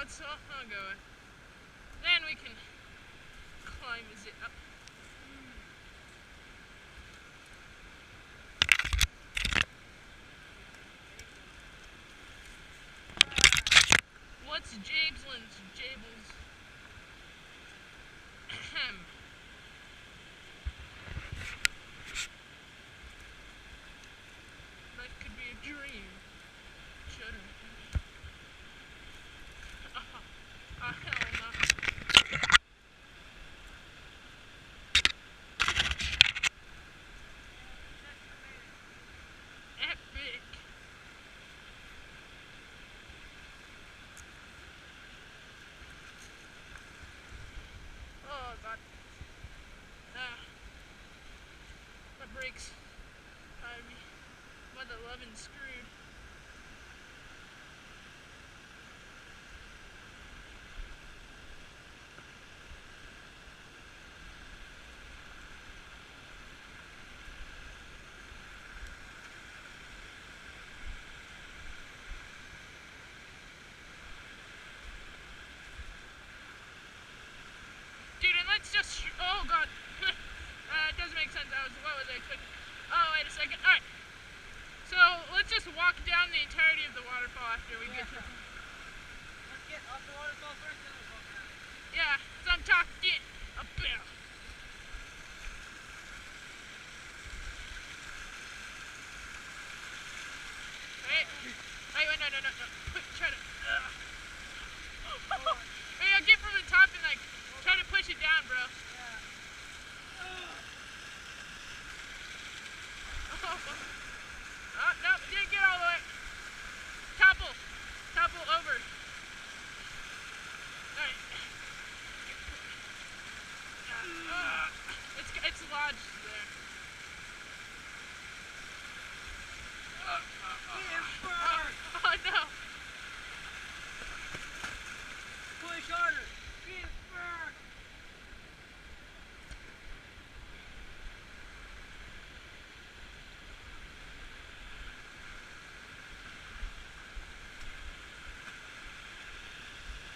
so I'll go. Then we can climb it up. What's Jabeslin's Jables? Life could be a dream. Shut up. Hell no. Epic. Oh god. My brakes. I'm mother loving screwed. Dude, and let's just, oh god, it doesn't make sense. What was I expecting? Oh, wait a second. Alright, so let's just walk down the entirety of the waterfall after we get to Let's get off the waterfall first, then we'll walk down. Yeah, so I'm talking about. Wait, no. Try to. Hey, I'll get from the top and like try to push it down, bro. Oh, no, didn't get all the way. Topple over. Alright. It's lodged there. Oh no. Push harder. Get burned.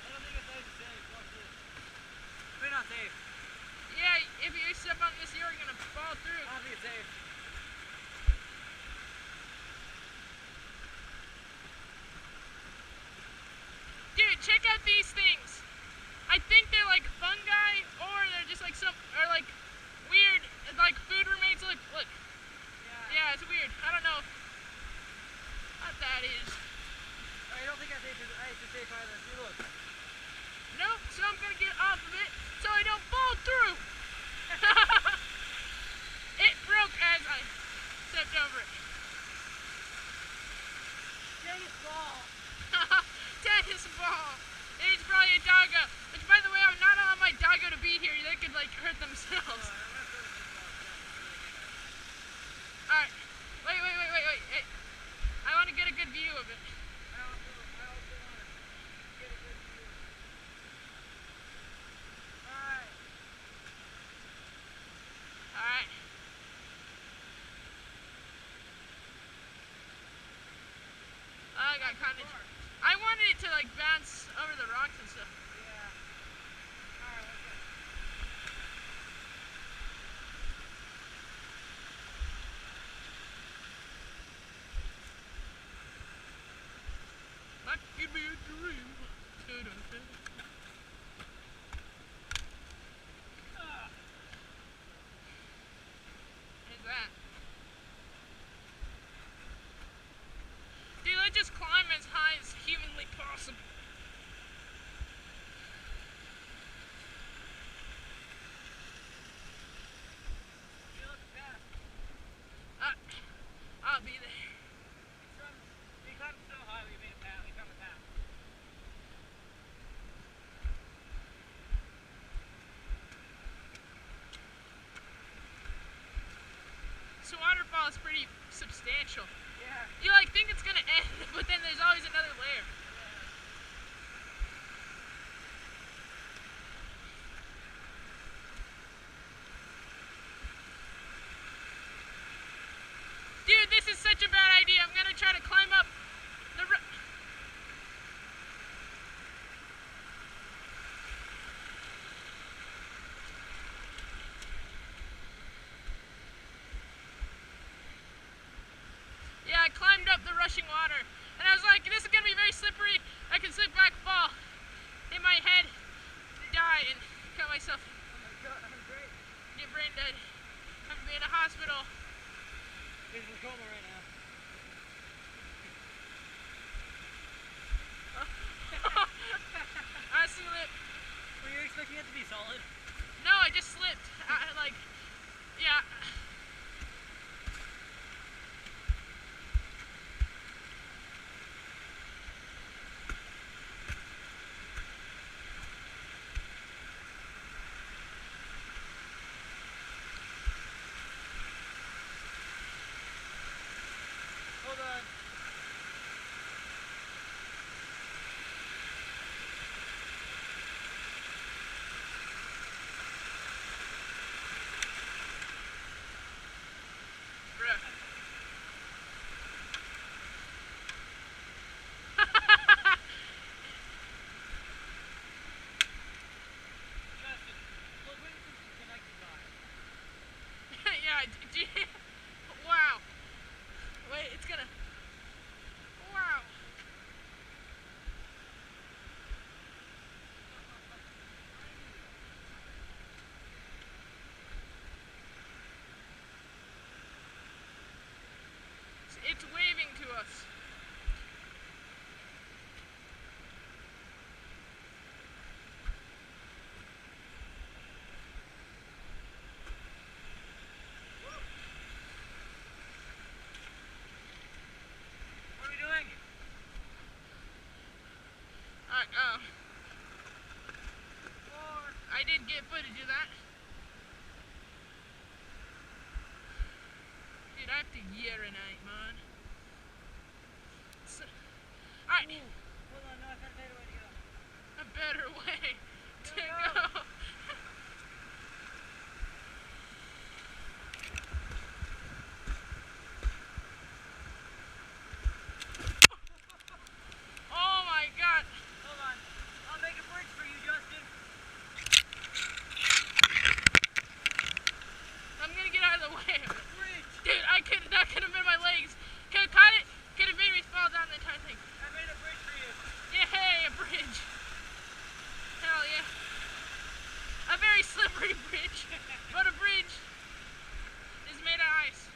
I don't think it's safe to say. Watch this. Maybe not safe. Yeah, if you step on this, you're gonna fall through. I don't think it's safe. Dude, check out these things. I think they're like fungi, or they're just like like weird, like food remains. Look. Yeah, it's weird. I don't know what that is. I don't think that's safe either. See, look. Nope, so I'm gonna get off of it so I don't fall through. It broke as I stepped over it. Tennis ball. Tennis ball. It's probably a doggo. Which, by the way, I'm not allowing my doggo to be here. They could like hurt themselves. Alright. Wait. Hey. I want to get a good view of it. I also want to get a good view. Alright. I got kind of. I wanted it to like bounce over the rocks and stuff. Yeah. Alright, let's go. That could be a dream. What's that? Dude, let's just climb as high as humanly possible. You look fast. I'll be there. We climbed so high we made a path. We found a path. So waterfall is pretty substantial. Yeah. You like think it's gonna end, but then there's always another layer. Dude, this is such a bad idea. I'm gonna try to climb up the get footage of that. Dude, I have to urinate, man. Alright. Hold on, no, I found a better way to go. A better way to Go. go. Oh my god. Hold on. I'll make a bridge for you, Justin. I'm gonna get out of the way of it. Bridge. Dude, that could have been my legs. Could have caught it, could have made me fall down the entire thing. I made a bridge for you. Yay, a bridge. Hell yeah. A very slippery bridge, but a bridge is made of ice.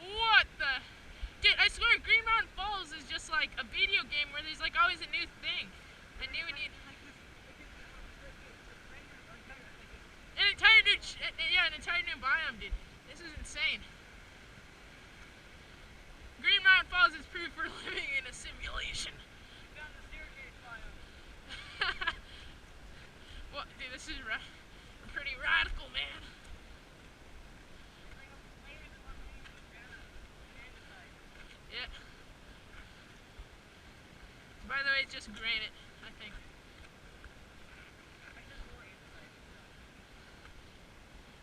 What the? Dude, I swear Green Mountain Falls is just like a video game where there's like always a new thing. A new and an entire new biome, dude. This is insane. Green Mountain Falls is proof we're living in a simulation. Found the staircase biome. Well, dude, this is pretty radical, man. Yeah. By the way, it's just granite, I think.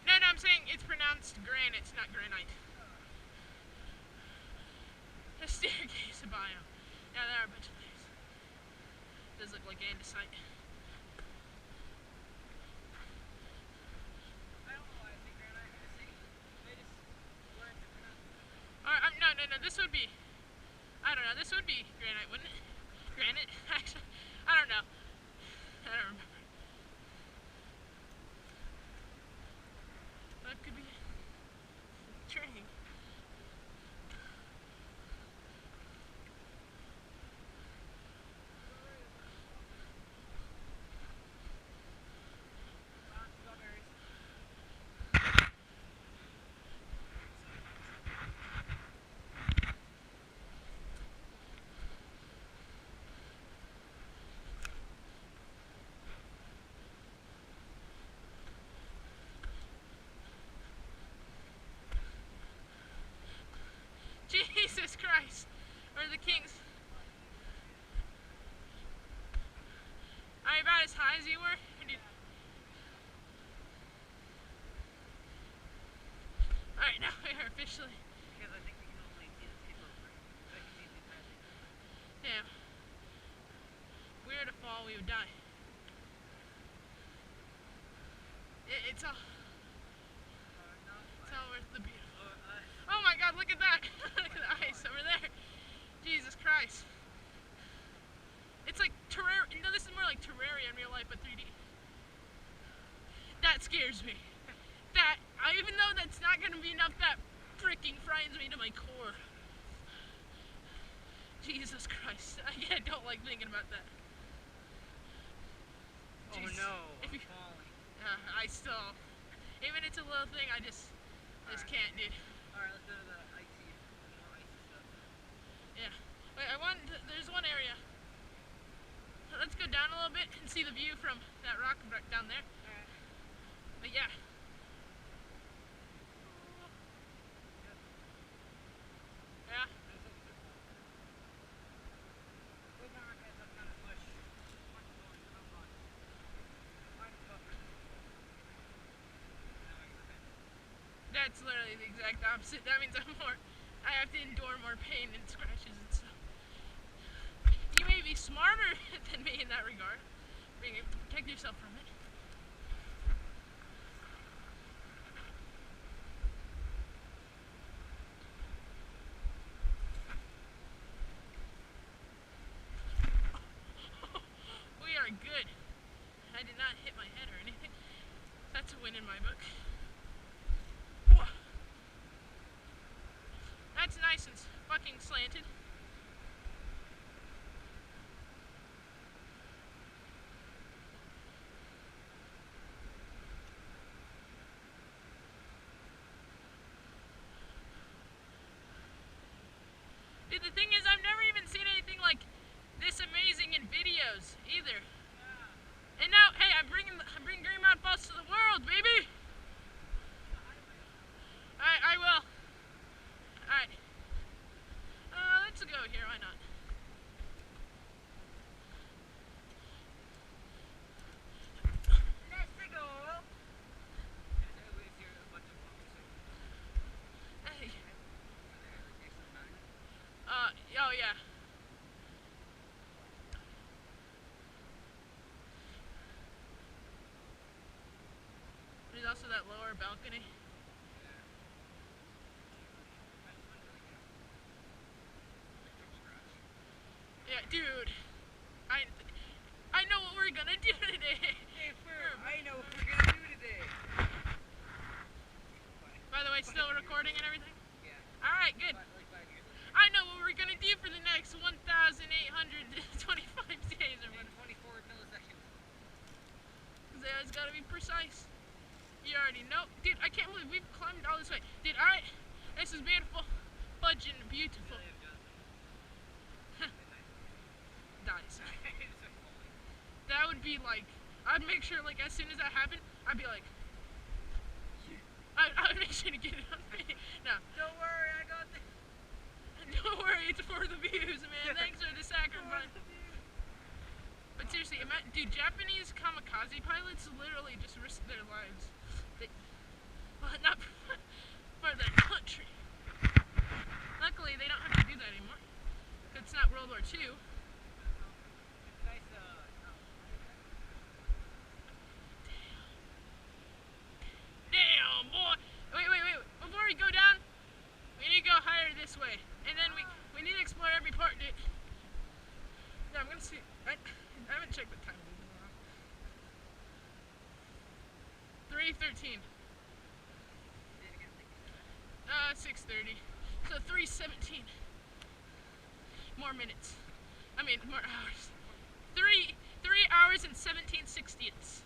No, I'm saying it's pronounced granite, it's not granite. A staircase biome. Yeah, there are a bunch of things. Does look like andesite. No, this would be, I don't know, this would be granite, wouldn't it? Granite? Actually, I don't know. I don't remember. That could be a train. Jesus Christ. Or the Kings. Are you about as high as you were? Alright, now we are officially. Because I think we can only see the tip of the bridge. I can see the passing. Damn. If we were to fall, we would die. It's all worth the beautiful. Oh my god, look at that! Look at the ice over there. Jesus Christ. It's like Terraria. No, this is more like Terraria in real life, but 3D. That scares me. Even though that's not going to be enough, that freaking frightens me to my core. Jesus Christ. I don't like thinking about that. Oh Jesus. no, If I'm you- falling. I still, even it's a little thing, I just can't, dude. Alright, let's go to the more icy stuff. Yeah. Wait, there's one area. Let's go down a little bit and see the view from that rock down there. Alright. But yeah. Yeah. That's literally the exact opposite. That means I have to endure more pain and scratches and stuff. You may be smarter than me in that regard, being able to protect yourself from it. We are good. I did not hit my head or anything. That's a win in my book. That's nice and fucking slanted. Dude, the thing is, I've never even seen anything like this amazing in videos either. And now, hey, I'm bringing Green Mountain Falls to the world, baby. Alright, I will. Alright. Let's go here, why not? Let's go. Hey. Oh yeah. There's also that lower balcony. Yeah, dude. I know what we're gonna do today. Hey, Ferb, I know what we're gonna do today. By the way, still recording and everything? Yeah. Alright, good. Like 5 years later. I know what we're gonna do for the next 1,825 days or In whatever. 24 milliseconds. It's gotta be precise. You already know. Dude, I can't believe we've climbed all this way. Dude, alright. This is beautiful. Fudging beautiful. Dies. That would be like, I'd make sure like as soon as that happened, I'd be like, I would make sure to get it on me. No. Don't worry, I got this. Don't worry, it's for the views, man. Thanks for the sacrifice. But seriously, dude, Japanese kamikaze pilots literally just risk their lives. Well, not for their country. Luckily, they don't have to do that anymore. It's not World War II. Nice, Damn, boy. Wait. Before we go down, we need to go higher this way. And then we need to explore every part, dude. Yeah, I'm gonna see. I haven't checked the time. 3:13. 6:30. So 3:17. More minutes. I mean, more hours. 3 hours and 17/60ths.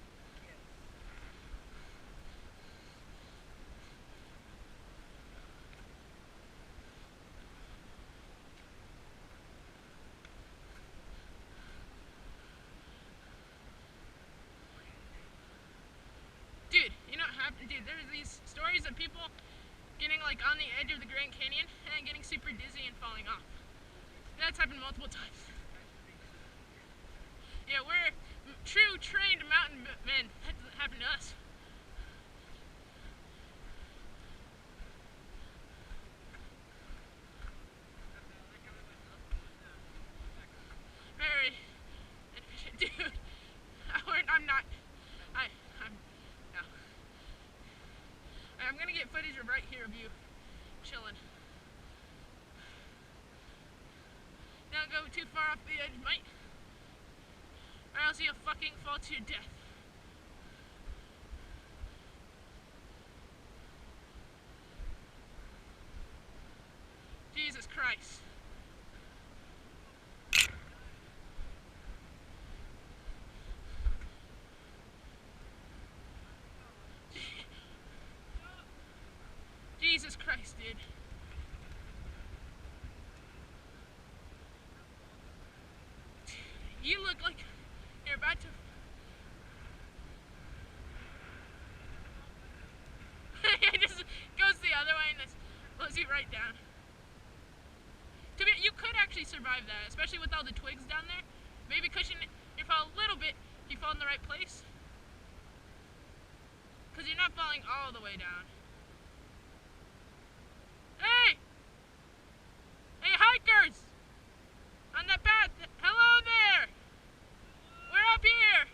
Dude, you know what happened? Dude, there's these stories of people getting like on the edge of the Grand Canyon and then getting super dizzy and falling off. That's happened multiple times. Yeah, we're true trained mountain men. That doesn't happen to us. Very efficient, dude. I'm not. No. I'm gonna get footage of right here of you chilling. Don't go too far off the edge, mate. Or else you'll fucking fall to your death. Jesus Christ. Jesus Christ, dude. You look like you're about to... It just goes the other way and just blows you right down. You could actually survive that, especially with all the twigs down there. Maybe cushion your fall a little bit if you fall in the right place. Because you're not falling all the way down. Hey! Hey, hikers! On that path! Hello there! We're up here!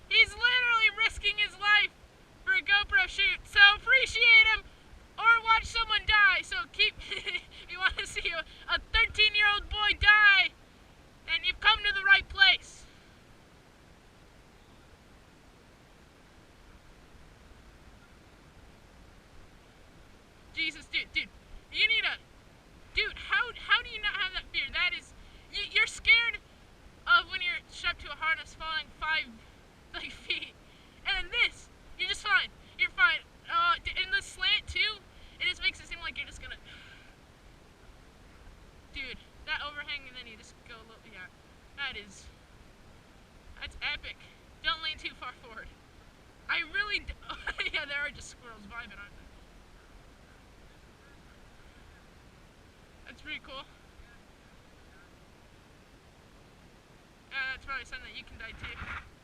He's literally risking his life for a GoPro shoot, so appreciate him or watch someone die. So keep, you want to see a 13-year-old boy die, and you've come to the right place. Jesus, dude, you need a, dude, how do you not have that fear? That is, you're scared of when you're strapped to a harness falling 5 feet, and this, you're just fine, you're fine. And the slant too, it just makes it seem like you're just gonna, dude, That's epic. Don't lean too far forward. I really, yeah, there are just squirrels vibing, aren't they? That's pretty cool. That's probably something that you can die too.